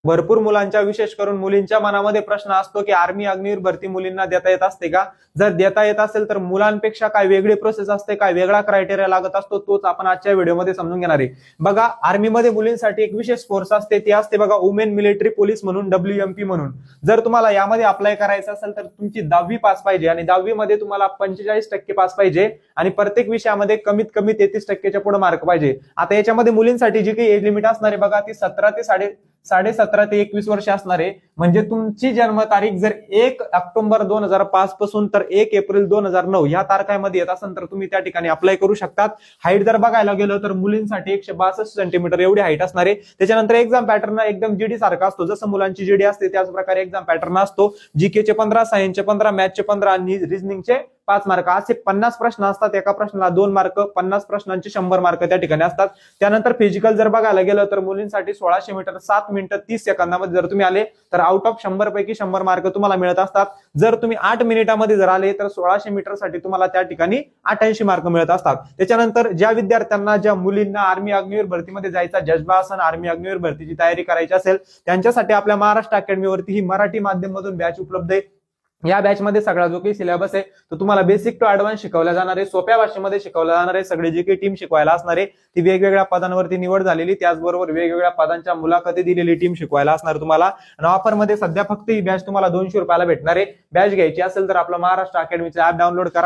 भरपूर मुलांच्या, विशेष करून मुलींच्या मनामध्ये प्रश्न असतो की आर्मी अग्निवीर भरती मुलींना देता येत असते का? जर देता येत असेल तर मुलांपेक्षा काय वेगळी प्रोसेस असते, काय वेगळा क्रायटेरिया लागत असतो, तोच आपण आजच्या व्हिडिओमध्ये समजून घेणार आहे. बघा, आर्मीमध्ये मुलींसाठी एक विशेष फोर्स असते, ती असते बघा वुमेन मिलिटरी पोलीस म्हणून, WMP म्हणून. जर तुम्हाला यामध्ये अप्लाय करायचं असेल तर तुमची 10वी पास पाहिजे आणि 10वी मध्ये तुम्हाला 45% पास पाहिजे आणि प्रत्येक विषयामध्ये कमीत कमी 33%च्या पुढे मार्क पाहिजे. आता याच्यामध्ये मुलींसाठी जी काही एज लिमिट असणार आहे बघा, ती 17 ते 21 वर्ष असणार आहे. म्हणजे तुमची जन्मतारीख जर 1 ऑक्टोबर 2005 पासून तर 1 एप्रिल 2009 या तारखांमध्ये येत असेल तर तुम्ही त्या ठिकाणी अप्लाय करू शकतात. हाईट जर बघायला गेलो तर मुलींसाठी 162 सेंटीमीटर एवढी हाईट असणार आहे. त्याच्यानंतर एक्झाम पॅटर्न एकदम जीडी सारखा असतो, जसं मुलांची जीडी असते त्याच प्रकारे एक्झाम पॅटर्न असतो. जीकेचे 15, सायन्सचे 15, मॅथचे 15 आणि रिझनिंगचे 5 मार्क, असे 50 प्रश्न असतात. एका प्रश्नाला 2 मार्क, 50 प्रश्नांचे 100 मार्क त्या ठिकाणी असतात. त्यानंतर फिजिकल जर बघायला गेलं तर मुलींसाठी 1600 मीटर 7 मिनिटं 30 सेकंदामध्ये जर तुम्ही आले तर आउट ऑफ 100 पैकी 100 मार्क तुम्हाला मिळत असतात. जर तुम्ही 8 मिनिटांमध्ये जर आले तर 1600 मीटर साठी तुम्हाला त्या ठिकाणी 88 मार्क मिळत असतात. त्याच्यानंतर ज्या विद्यार्थ्यांना, ज्या मुलींना आर्मी अग्निवीर भरतीमध्ये जायचा जज्बा असेल, आर्मी अग्निवीर भरतीची तयारी करायची असेल, त्यांच्यासाठी आपल्या महाराष्ट्र अकॅडमीवरती ही मराठी माध्यमातून बॅच उपलब्ध आहे. या बॅच मध्ये सगळा जो काही सिलेबस आहे तो तुम्हाला बेसिक टू ऍडव्हान्स शिकवला जाणार आहे, सोप्या भाषेमध्ये शिकवला जाणार आहे. सगळी जी काही टीम शिकवायला असणार आहे ती वेगवेगळ्या पदांवरती निवड झालेली, त्याचबरोबर वेगवेगळ्या पदांच्या मुलाखती दिलेली टीम शिकवायला असणार तुम्हाला. आणि ऑफर मध्ये सध्या फक्त ही बॅच तुम्हाला 200 रुपयाला भेटणार आहे. बॅच घ्यायची असेल तर आपलं महाराष्ट्र अकॅडमीचं ऍप डाउनलोड करा.